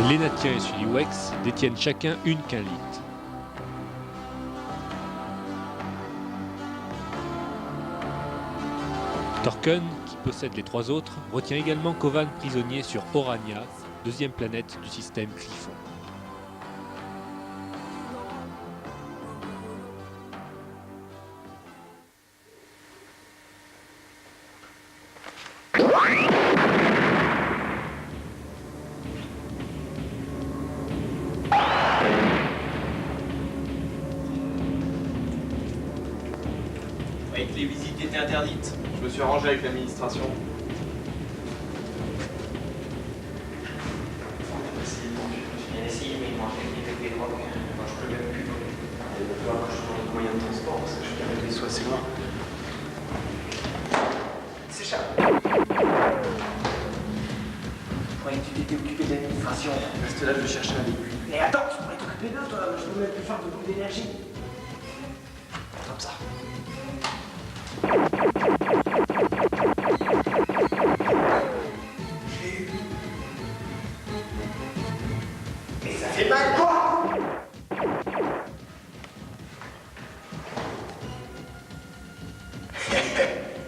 Lénatien et Suliwex détiennent chacun une quinlite. Torken, qui possède les 3 autres, retient également Kovan prisonnier sur Orania, deuxième planète du système Clifon. Avec les visites étaient interdites. Je me suis arrangé avec l'administration. J'ai bien essayé, mais il manquait des drogues. Moi, je peux même plus. Il va falloir que je trouve d'autres moyens de transport parce que je suis arrivé des soins assez loin. C'est ça. Je croyais que tu t'étais occupé de l'administration. Reste là, je vais chercher un véhicule. Mais attends, tu pourrais t'occuper d'eux, toi. Je peux même plus faire de boule d'énergie. Comme ça. Mais ça fait mal, quoi!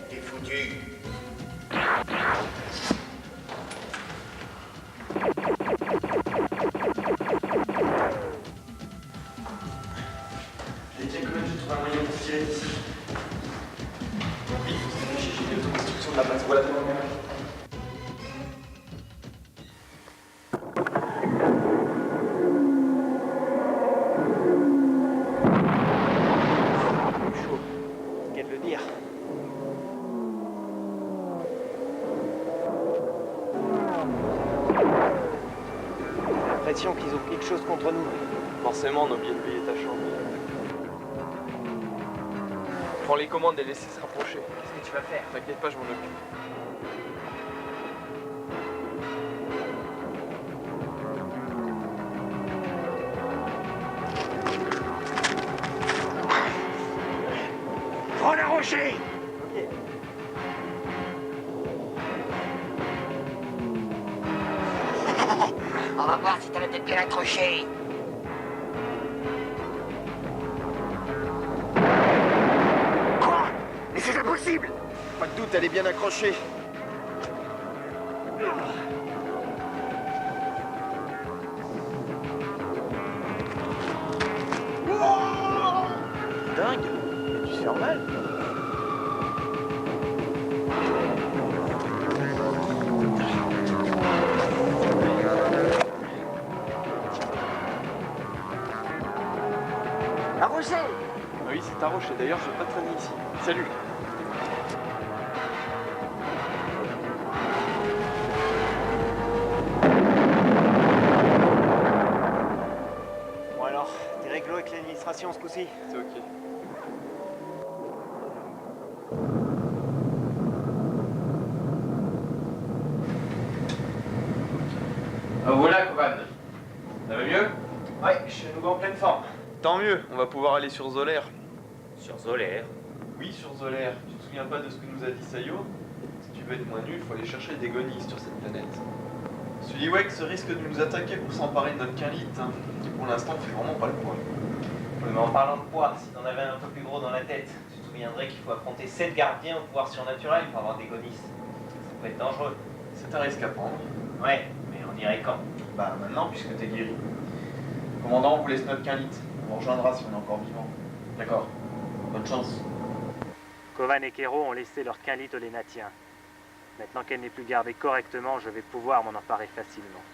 T'es foutu. Allez, tiens, quand même, j'ai trouvé un moyen de tirer d'ici. Oui, j'ai l'autoconstruction de la place. Voilà devant moi. Chaud. C'est qu'à de le dire. J'ai l'impression qu'ils ont quelque chose contre nous. Forcément, on a oublié de payer ta chambre. Prends les commandes et laissez se rapprocher. Qu'est-ce que tu vas faire? T'inquiète pas, je m'en occupe. Prends la rocher! Ok. On va voir si t'as la tête bien accrochée. Quoi? Mais c'est impossible! Pas de doute, elle est bien accrochée. Dingue! Tu te fais mal? La rocher! Ah oui, c'est ta roche. Et d'ailleurs, je vais pas traîner ici. Salut. Bon alors, t'es réglo avec l'administration ce coup-ci? C'est ok. Ah, voilà, Kovan. Ça va mieux? Ouais, je suis à nouveau en pleine forme. Tant mieux, on va pouvoir aller sur Zolaire. Sur Zolaire. Oui, sur Zolaire. Tu te souviens pas de ce que nous a dit Sayo? Si tu veux être moins nul, faut aller chercher des gonis sur cette planète. Suliwex risque de nous attaquer pour s'emparer de notre quinlite. Hein. Et pour l'instant, on fait vraiment pas le poids. Oui, mais en parlant de poids, si t'en avais un peu plus gros dans la tête, tu te souviendrais qu'il faut affronter 7 gardiens au pouvoir surnaturel pour avoir des gonis. Ça peut être dangereux. C'est un risque à prendre. Ouais, mais on irait quand? Bah maintenant, puisque t'es guéri. Commandant, on vous laisse notre quinlite. On vous rejoindra si on est encore vivant. D'accord. Bonne chance. Kovan et Kero ont laissé leur quinlite aux Lénatiens. Maintenant qu'elle n'est plus gardée correctement, je vais pouvoir m'en emparer facilement.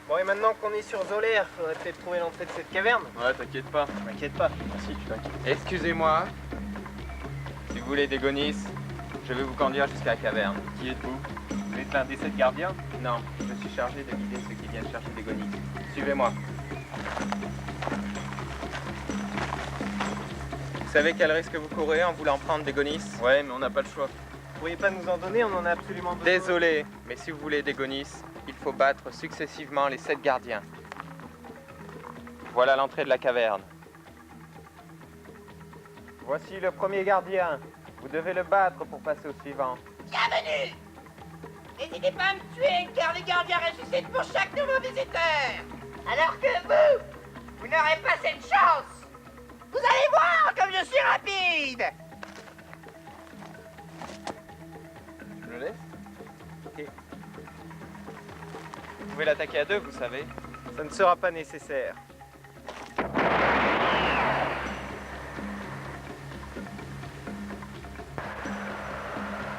Bon, et maintenant qu'on est sur Zolaire, faudrait peut-être trouver l'entrée de cette caverne. Ouais, t'inquiète pas. T'inquiète pas. Merci, tu t'inquiètes. Excusez-moi. Si vous voulez des gonis, je vais vous conduire jusqu'à la caverne. Qui êtes-vous? Vous êtes l'un des 7 gardiens? Non, je suis chargé de guider ceux qui viennent chercher des gonis. Suivez-moi. Vous savez quel risque vous courez en voulant prendre des gonis? Ouais, mais on n'a pas le choix. Vous pourriez pas nous en donner, on en a absolument besoin. Désolé, mais si vous voulez des gonis, il faut battre successivement les 7 gardiens. Voilà l'entrée de la caverne. Voici le premier gardien. Vous devez le battre pour passer au suivant. Bienvenue! N'hésitez pas à me tuer, car les gardiens ressuscitent pour chaque nouveau visiteur. Alors que vous n'aurez pas cette chance. Vous allez voir comme je suis rapide. Je le laisse? Ok. Vous pouvez l'attaquer à deux, vous savez. Ça ne sera pas nécessaire.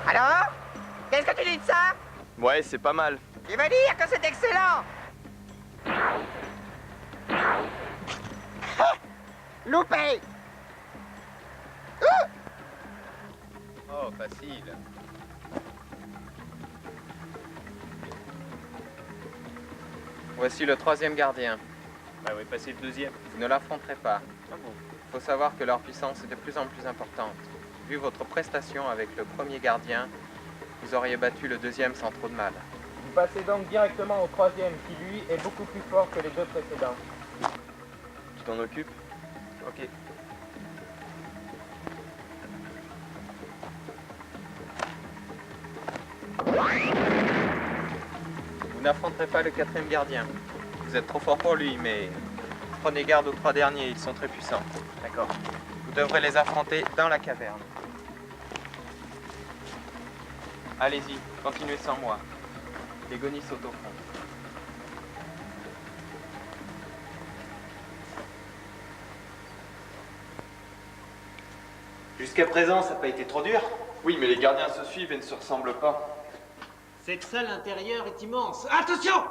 Alors? Qu'est-ce que tu dis de ça? Ouais, c'est pas mal. Tu veux dire que c'est excellent? Loupé! Oh, facile. Voici le troisième gardien. Bah oui, passer le deuxième. Vous ne l'affronterez pas. Ah bon? Il faut savoir que leur puissance est de plus en plus importante. Vu votre prestation avec le premier gardien, vous auriez battu le deuxième sans trop de mal. Vous passez donc directement au troisième, qui lui est beaucoup plus fort que les deux précédents. Tu t'en occupes? Ok. Vous n'affronterez pas le quatrième gardien. Vous êtes trop fort pour lui, mais prenez garde aux trois derniers, ils sont très puissants. D'accord. Vous devrez les affronter dans la caverne. Allez-y, continuez sans moi. Les Gonis sautent au fond. Jusqu'à présent, ça n'a pas été trop dur. Oui, mais les gardiens se suivent et ne se ressemblent pas. Cette salle intérieure est immense. Attention!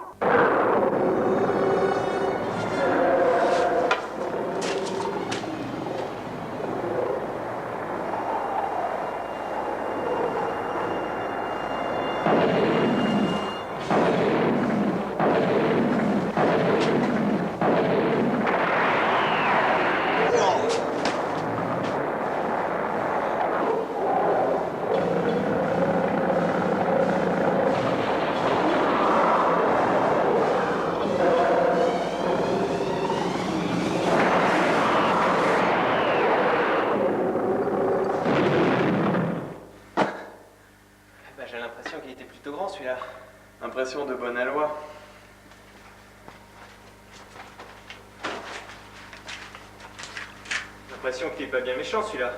J'ai l'impression qu'il était plutôt grand celui-là. Impression de bonne aloi. J'ai l'impression qu'il est pas bien méchant celui-là.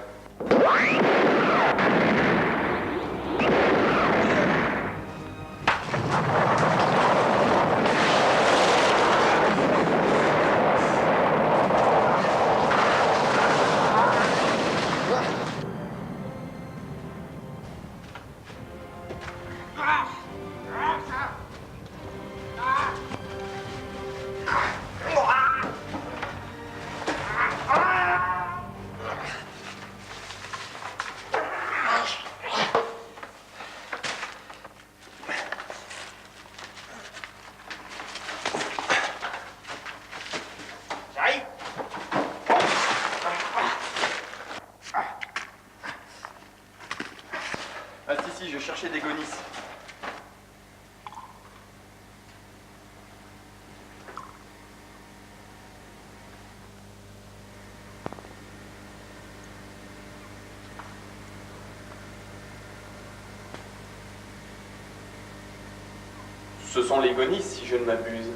Ah si, je cherchais des Gonis. Ce sont les Gonis, si je ne m'abuse.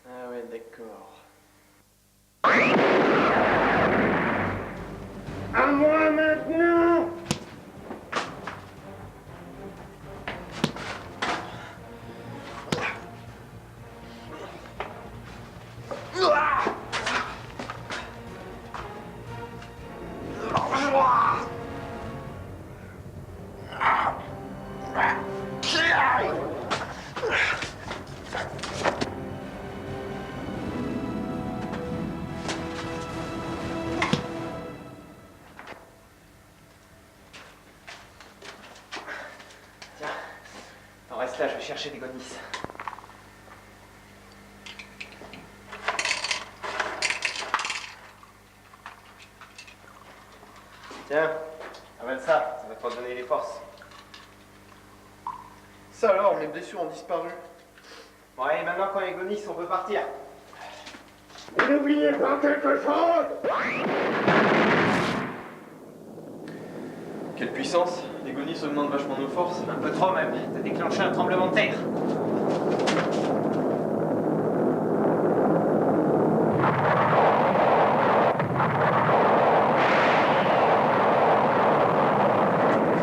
Ah ouais, d'accord. À moi maintenant! T'en restes là, je vais chercher des Gonis. Tiens, avale ça, ça va te redonner les forces. Ça alors, mes blessures ont disparu. Ouais, et maintenant quand les Gonis, on peut partir. Vous n'oubliez pas quelque chose? Quelle puissance! Les gonis augmentent vachement nos forces. Un peu trop même. T'as déclenché un tremblement de terre.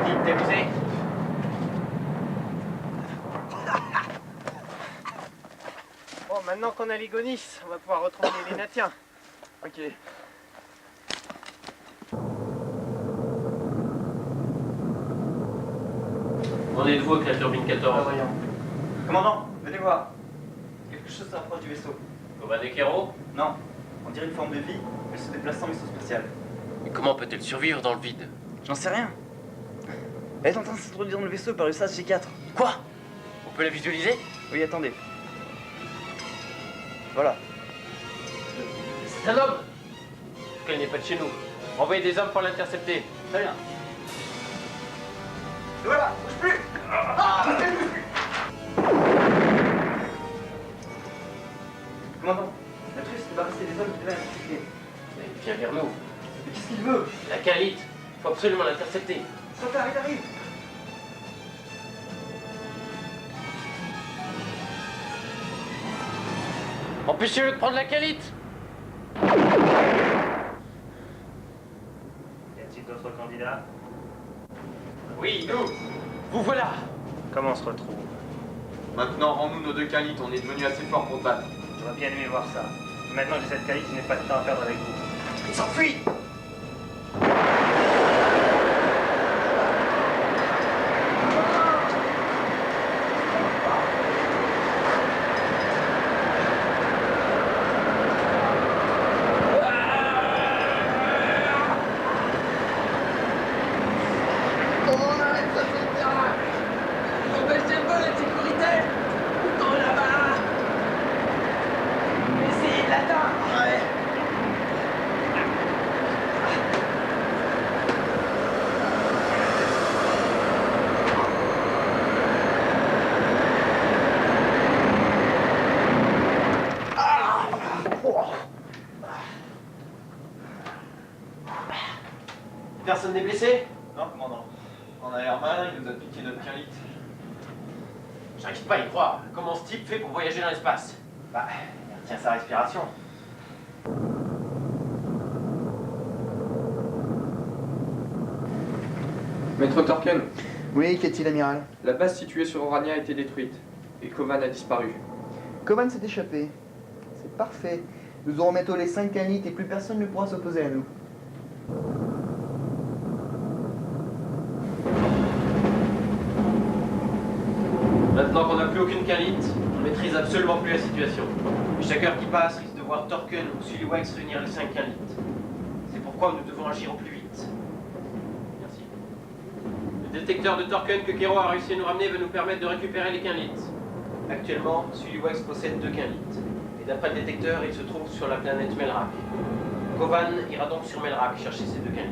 Fini de t'amuser? Bon, maintenant qu'on a les gonis, on va pouvoir retrouver les Lénatiens. Ok. On est de vous avec la turbine 14. Voyons. Commandant, venez voir. Quelque chose s'approche du vaisseau. Covan et Kero? Non, on dirait une forme de vie. Elle se déplace sans vaisseau spatial. Mais comment peut-elle survivre dans le vide? J'en sais rien. Elle est en train de s'introduire dans le vaisseau par le sas G4. Quoi? On peut la visualiser? Oui, attendez. Voilà. C'est un homme! Qu'elle n'est pas de chez nous. Envoyez des hommes pour l'intercepter. Très bien. Et voilà, bouge plus. Commandant, la truc s'est débarrassée des hommes qui devaient l'intercepter. Il vient vers nous. Mais qu'est-ce qu'il veut? La Khalid. Faut absolument l'intercepter. Sauter, il arrive. Empêchez-le de prendre la Khalid! Y a-t-il d'autres candidats? Oui, nous! Vous voilà! Comment on se retrouve? Maintenant, rends-nous nos 2 Khalites, on est devenus assez forts pour te battre. J'aurais bien aimé voir ça. Maintenant que j'ai cette qualité, je n'ai pas de temps à perdre avec vous. Il s'enfuit. Personne n'est blessé? Non, commandant. On a l'air malin, il nous a piqué notre Khalid. J'arrive pas à y croire. Comment ce type fait pour voyager dans l'espace? Bah, il retient sa respiration. Maître Torken, Oui, qu'est-il, amiral? la base située sur Orania a été détruite. Et Kovan a disparu. Kovan s'est échappé. C'est parfait. Nous aurons bientôt les 5 Khalites et plus personne ne pourra s'opposer à nous. Maintenant qu'on n'a plus aucune Khalid, on maîtrise absolument plus la situation. Et chaque heure qui passe risque de voir Torken ou Suliwax réunir les 5 Khalid. C'est pourquoi nous devons agir au plus vite. Merci. Le détecteur de Torken que Kero a réussi à nous ramener va nous permettre de récupérer les Khalid. Actuellement, Suliwax possède 2 Khalid. Et d'après le détecteur, il se trouve sur la planète Melrak. Kovan ira donc sur Melrak chercher ces 2 Khalid.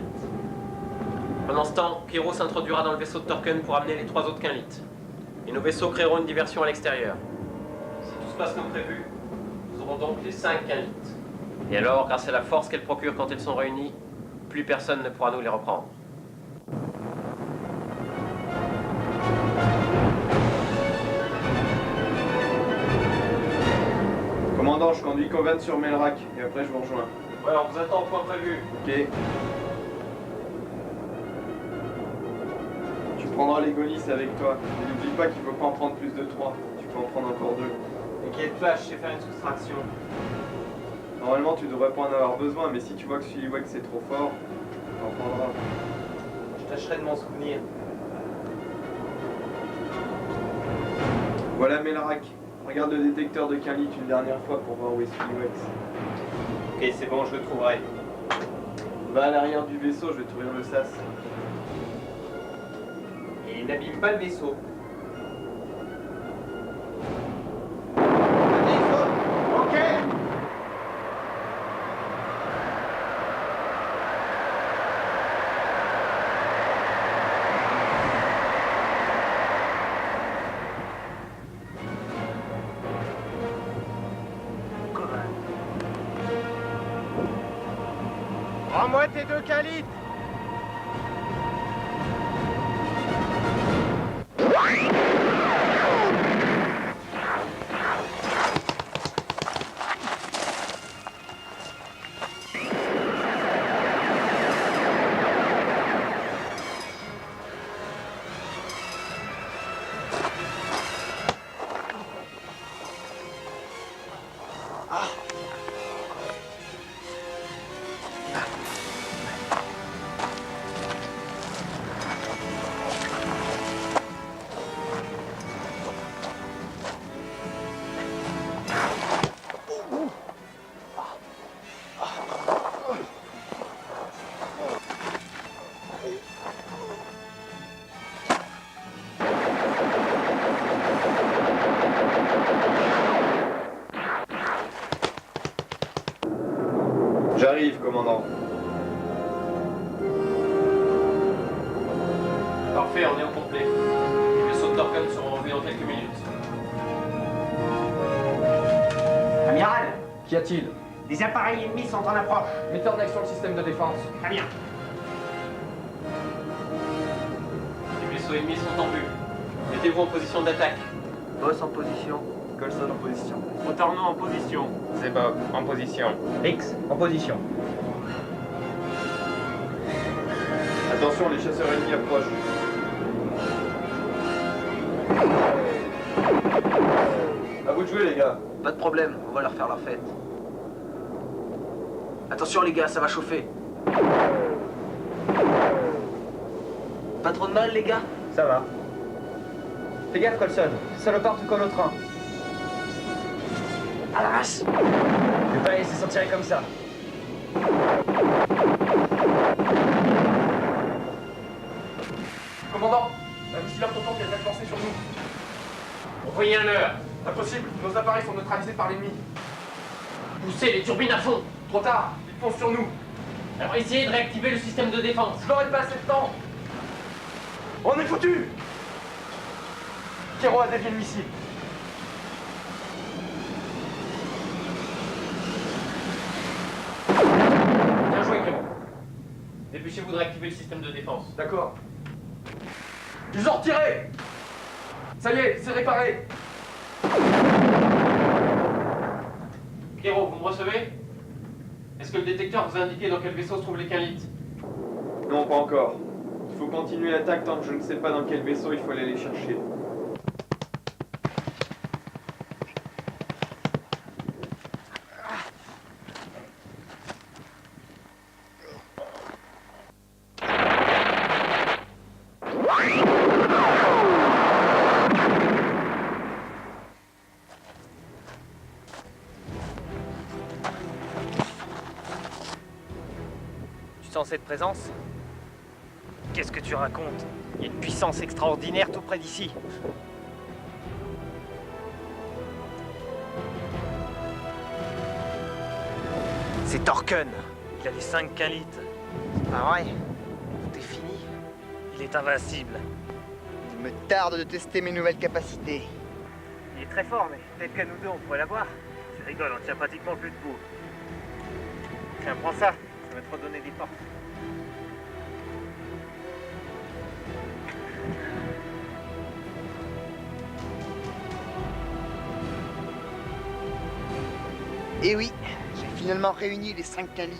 Pendant ce temps, Kero s'introduira dans le vaisseau de Torken pour amener les 3 autres Khalid. Et nos vaisseaux créeront une diversion à l'extérieur. Si tout se passe comme prévu, nous aurons donc les 5 Khalid. Et alors, grâce à la force qu'elles procurent quand elles sont réunies, plus personne ne pourra nous les reprendre. Commandant, je conduis Kovan sur Melrak, et après je vous rejoins. Ouais, on vous attend au point prévu. Ok. Tu prendras les golis avec toi. Et n'oublie pas qu'il faut pas en prendre plus de 3. Tu peux en prendre encore 2. T'inquiète pas, je sais faire une soustraction. Normalement, tu devrais pas en avoir besoin, mais si tu vois que Suliwax c'est trop fort, tu en prendras. Je tâcherai de m'en souvenir. Voilà Melrak. Regarde le détecteur de Khalid une dernière fois pour voir où est Suliwax. Ok, c'est bon, je le trouverai. Va à l'arrière du vaisseau, je vais t'ouvrir le sas. Et n'abîme pas le vaisseau. Ok. Rends-moi tes 2 Khalid. J'arrive, commandant. Parfait, on est au complet. Les vaisseaux de Torken seront revenus dans quelques minutes. Amiral, Qu'y a-t-il? des appareils ennemis sont en approche. Mettez en action le système de défense. Très bien. Les vaisseaux ennemis sont en vue. Mettez-vous en position d'attaque. Boss en position. Colson en position. Otorno en position. Zebog en position. Rix, en position. Attention, les chasseurs ennemis approchent. À vous de jouer, les gars. Pas de problème, on va leur faire leur fête. Attention les gars, ça va chauffer. Pas trop de mal les gars? Ça va. Fais gaffe, Colson. Salopard te colle au train. À la race! Je vais pas laisser s'en tirer comme ça. Commandant, un missile total vient d'être lancé sur nous. Envoyez un leurre. Impossible, nos appareils sont neutralisés par l'ennemi. Poussez les turbines à fond. Trop tard, ils foncent sur nous. Alors essayez de réactiver le système de défense. Je n'aurai pas assez de temps. On est foutus. Kero a dévié le missile. Bien joué, Clément. Dépêchez-vous de réactiver le système de défense. D'accord. Ils ont retiré. Ça y est, c'est réparé. Kero, vous me recevez? Est-ce que le détecteur vous a indiqué dans quel vaisseau se trouvent les Quinlites? Non, pas encore. Il faut continuer l'attaque tant que je ne sais pas dans quel vaisseau il faut aller les chercher. Tu sens cette présence? Qu'est-ce que tu racontes? Il y a une puissance extraordinaire tout près d'ici. C'est Torken. Il a les 5 Quinlites. C'est pas vrai? Tout est fini. Il est invincible. Il me tarde de tester mes nouvelles capacités. Il est très fort, mais peut-être qu'à nous deux, on pourrait l'avoir. Tu rigoles, on tient pratiquement plus debout. Tiens, prends ça. Ça va te redonner des forces. Et oui, j'ai finalement réuni les 5 Quinlites.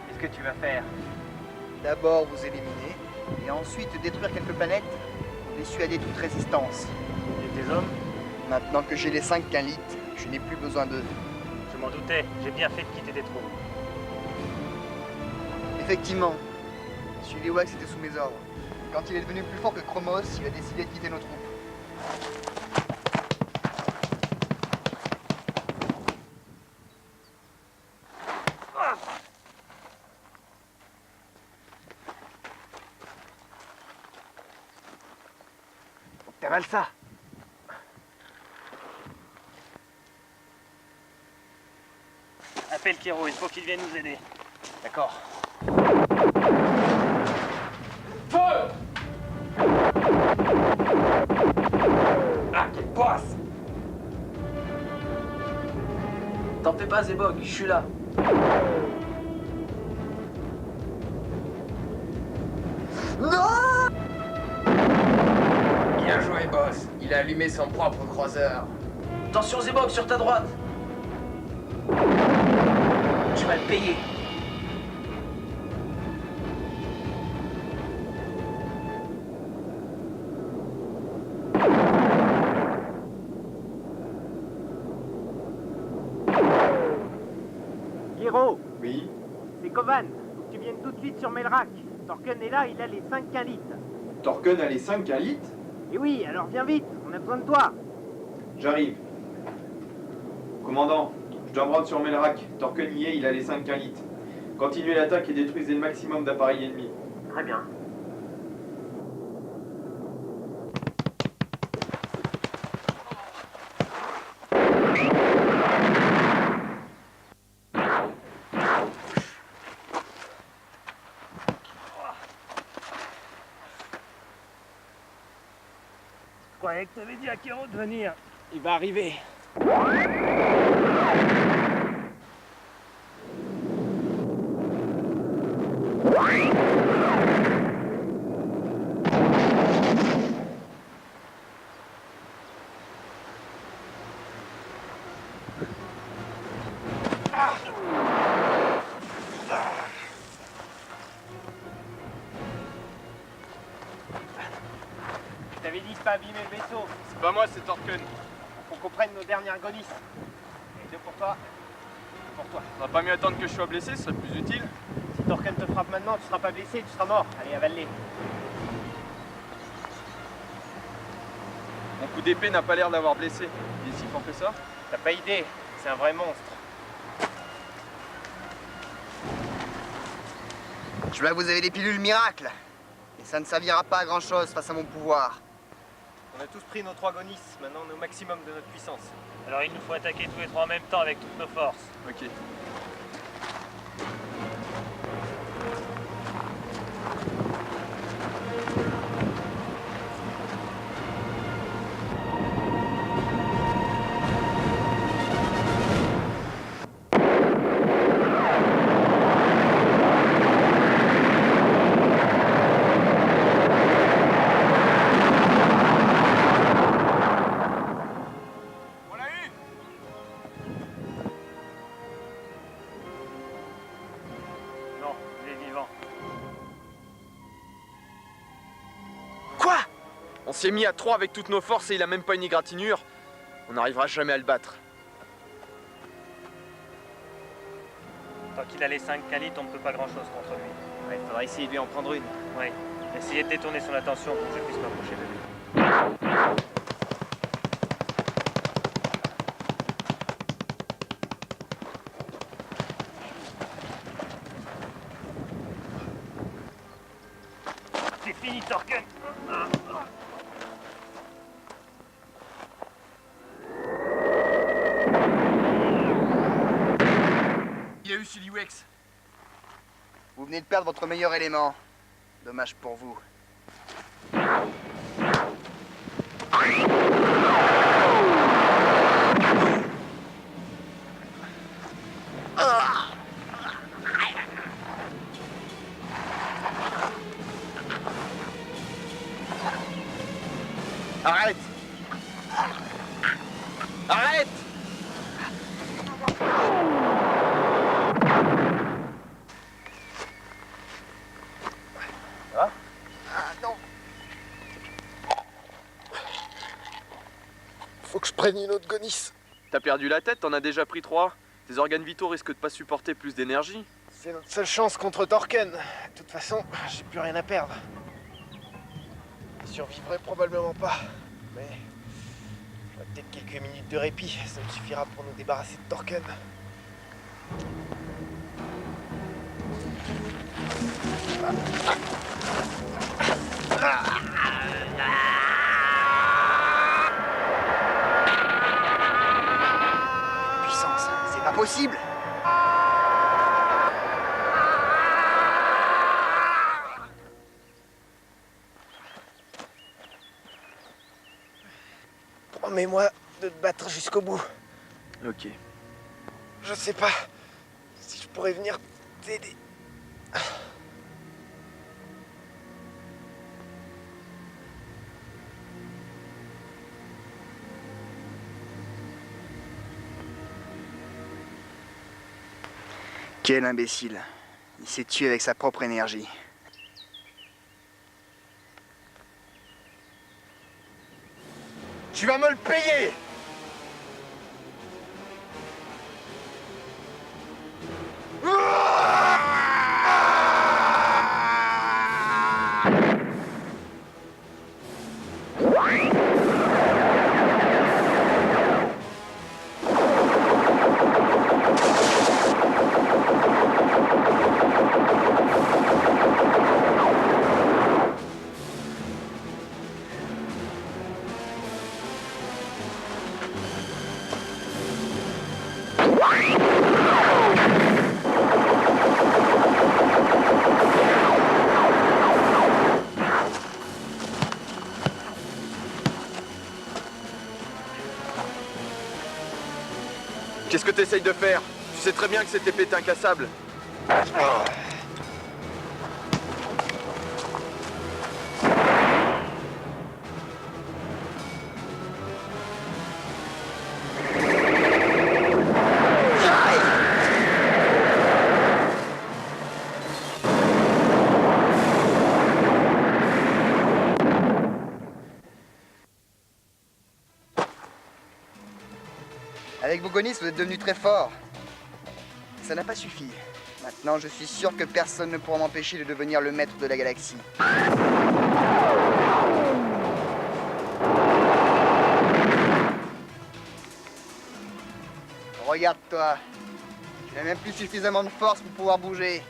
Qu'est-ce que tu vas faire? D'abord vous éliminer, et ensuite détruire quelques planètes pour dissuader toute résistance. Et tes hommes? Maintenant que j'ai les 5 Quinlites, je n'ai plus besoin d'eux. Je m'en doutais, j'ai bien fait de quitter tes troupes. Effectivement, Suliwax était sous mes ordres. Quand il est devenu plus fort que Chromos, il a décidé de quitter nos troupes. T'avales ça. Appelle Kero, il faut qu'il vienne nous aider. D'accord. Feu! Ah, quelle poisse! T'en fais pas Zebog, je suis là. Non! Bien joué. Il a allumé son propre croiseur. Attention Zebok, sur ta droite. Tu vas le payer. Hiro, Oui. c'est Kovan. Faut que tu viennes tout de suite sur Melrak. Torken est là, il a les 5 quinlites. Torken a les 5 quinlites? Et oui, alors viens vite, on a besoin de toi. J'arrive. Commandant, je dois me rendre sur Melrak. Torken y est, il a les 5 quinlites. Continuez l'attaque et détruisez le maximum d'appareils ennemis. Très bien. Je croyais que t'avais dit à Kero de venir. Il va arriver. Je t'avais dit de pas abîmer le vaisseau. C'est pas moi, c'est Torken. Faut qu'on prenne nos dernières gonisses. Et deux pour toi, deux pour toi. On va pas mieux attendre que je sois blessé, ce serait plus utile. Si Torken te frappe maintenant, tu seras pas blessé, tu seras mort. Allez, avale-les. Mon coup d'épée n'a pas l'air d'avoir blessé. Il est si fort que ça? T'as pas idée, c'est un vrai monstre. Je vois que vous avez des pilules miracles. Et ça ne servira pas à grand chose face à mon pouvoir. On a tous pris nos 3 gonisses, maintenant on est au maximum de notre puissance. Alors il nous faut attaquer tous les 3 en même temps avec toutes nos forces. Ok. Non, il est vivant. Quoi? On s'est mis à 3 avec toutes nos forces et il a même pas une égratignure. On n'arrivera jamais à le battre. Tant qu'il a les 5 quinlites, on ne peut pas grand chose contre lui. Ouais, faudra essayer de lui en prendre une. Oui. Essayez de détourner son attention pour que je puisse m'approcher de lui. C'est fini, Torken. Il a eu Siliwex. Vous venez de perdre votre meilleur élément. Dommage pour vous. Arrête! Arrête! Ah non. Faut que je prenne une autre gonisse. T'as perdu la tête, t'en as déjà pris 3. Tes organes vitaux risquent de pas supporter plus d'énergie. C'est notre seule chance contre Torken. De toute façon, j'ai plus rien à perdre. Je survivrai probablement pas. Mais j'aurai peut-être quelques minutes de répit. Ça me suffira pour nous débarrasser de Torken. Puissance, c'est pas possible. Promets-moi de te battre jusqu'au bout. Ok. Je sais pas si je pourrais venir t'aider. Quel imbécile. Il s'est tué avec sa propre énergie. Tu vas me le payer! Qu'est-ce que t'essayes de faire? Tu sais très bien que cette épée est incassable. Avec Bogonis, vous êtes devenu très fort. Ça n'a pas suffi. Maintenant, je suis sûr que personne ne pourra m'empêcher de devenir le maître de la galaxie. Regarde-toi. Tu n'as même plus suffisamment de force pour pouvoir bouger.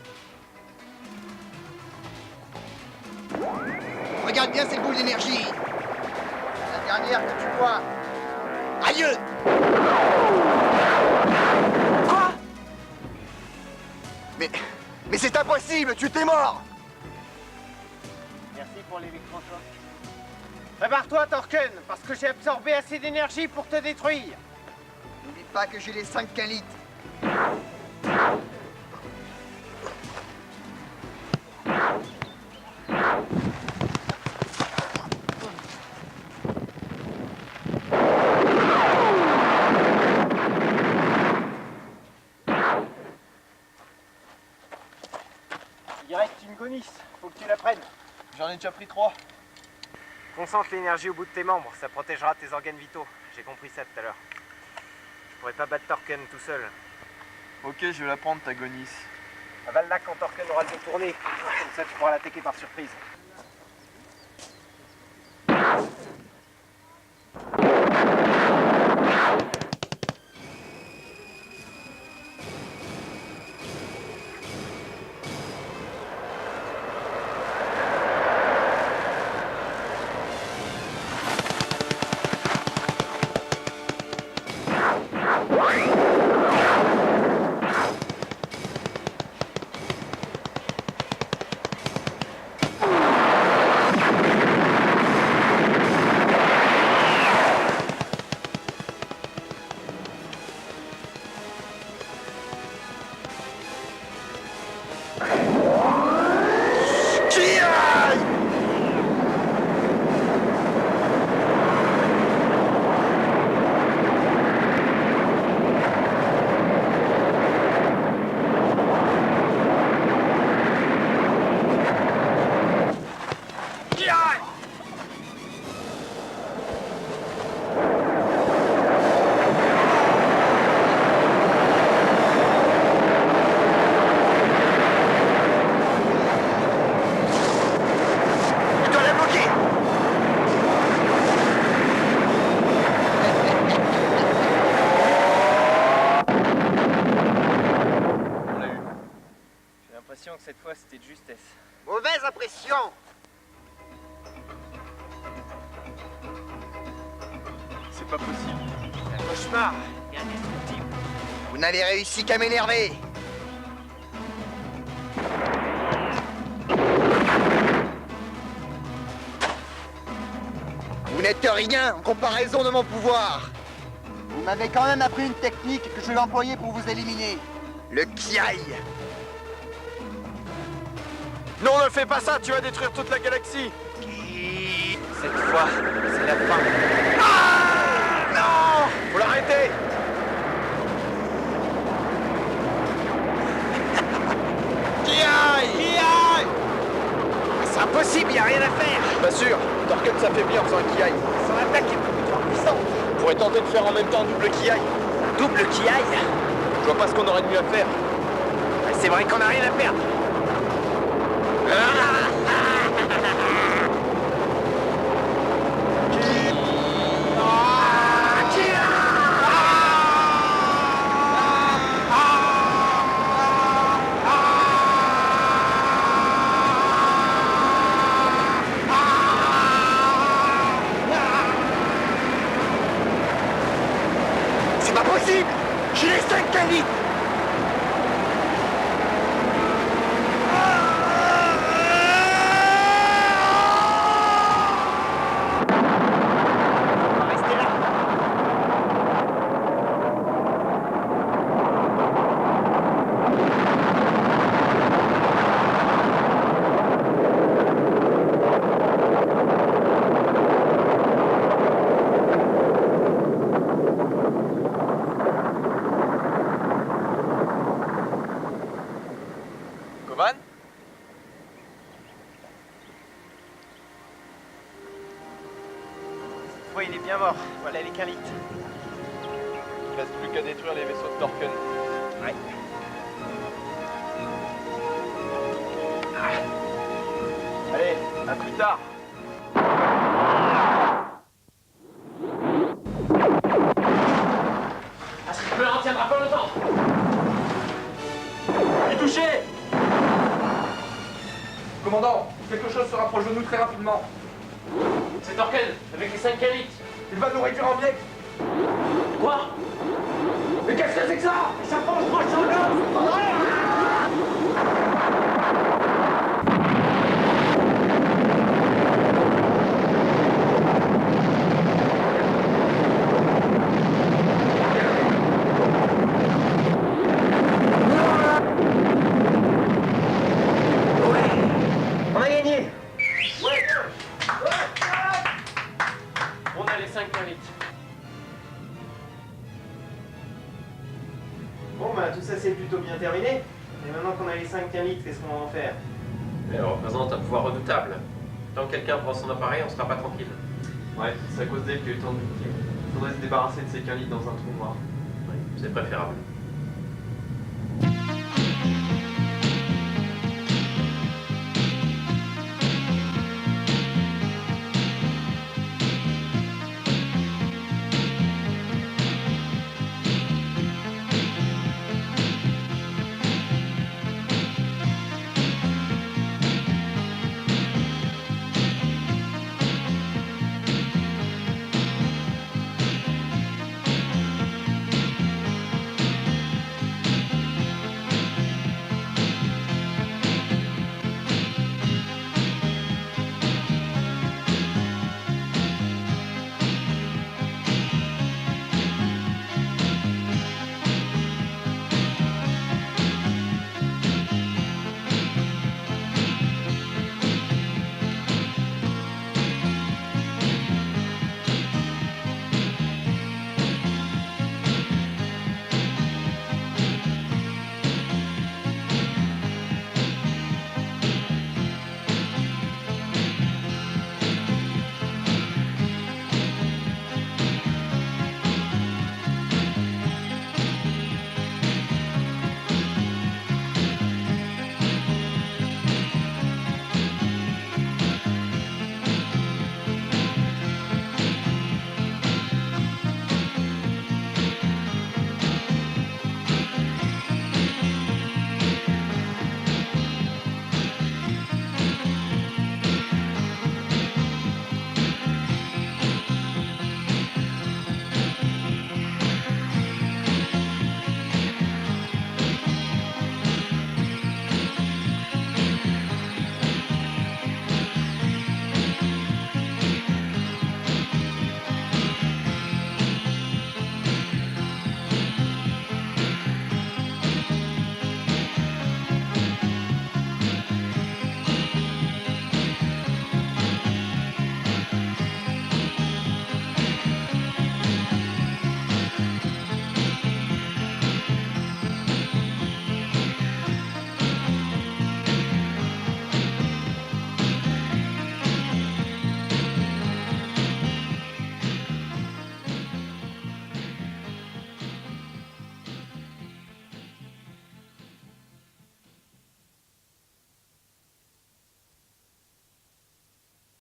Regarde bien cette boule d'énergie. La dernière que tu vois. Aïe! Quoi? Mais c'est impossible, tu t'es mort! Merci pour l'électrochoc. Prépare-toi, Torken, parce que j'ai absorbé assez d'énergie pour te détruire. N'oublie pas que j'ai les 5 qualités. Il reste une gonisse, faut que tu la prennes. J'en ai déjà pris 3. Concentre l'énergie au bout de tes membres, ça protégera tes organes vitaux. J'ai compris ça tout à l'heure. Je pourrais pas battre Torken tout seul. Ok, je vais la prendre ta gonis. Avale-la quand Torken aura bien tourné. Comme ça, tu pourras l'attaquer par surprise. Que cette fois c'était de justesse. Mauvaise impression! C'est pas possible. C'est un cauchemar, il est indestructible. Vous n'avez réussi qu'à m'énerver! Vous n'êtes rien en comparaison de mon pouvoir! Vous m'avez quand même appris une technique que je vais employer pour vous éliminer. Le Kiai! Non, ne fais pas ça, tu vas détruire toute la galaxie. Cette fois, c'est la fin. Ah non! Faut l'arrêter. où y a rien à faire. Pas sûr. Torken s'affaiblit en faisant un kiai. Son attaque est beaucoup trop puissante. On pourrait tenter de faire en même temps un double kiai. Double qui aille. Je vois pas ce qu'on aurait de mieux à faire. C'est vrai qu'on a rien à perdre. C'est pas possible! J'ai les 5 calites! On va rester là. Kovan? Cette fois, il est bien mort. Voilà les quinlites. Il reste plus qu'à détruire les vaisseaux de Torken. Ouais. Allez, à plus tard. Ah, ce Reaper en tiendra pas longtemps. Il est touché! Commandant, quelque chose se rapproche de nous très rapidement. C'est Torken, avec les 5 qualites. Il va nous réduire en miettes. Quoi? Mais qu'est-ce que c'est que ça? Ça penche droit sur le On a gagné. Ouais. On a les 5 qualites. Bon, bah tout ça c'est plutôt bien terminé. Et maintenant qu'on a les 5 quinlites, qu'est-ce qu'on va en faire? Elle représente un pouvoir redoutable. Tant que quelqu'un prend son appareil, on sera pas tranquille. Ouais, c'est à cause d'elle qu'il y a eu tant de victimes. Faudrait se débarrasser de ces quinlites dans un trou noir. Oui, c'est préférable.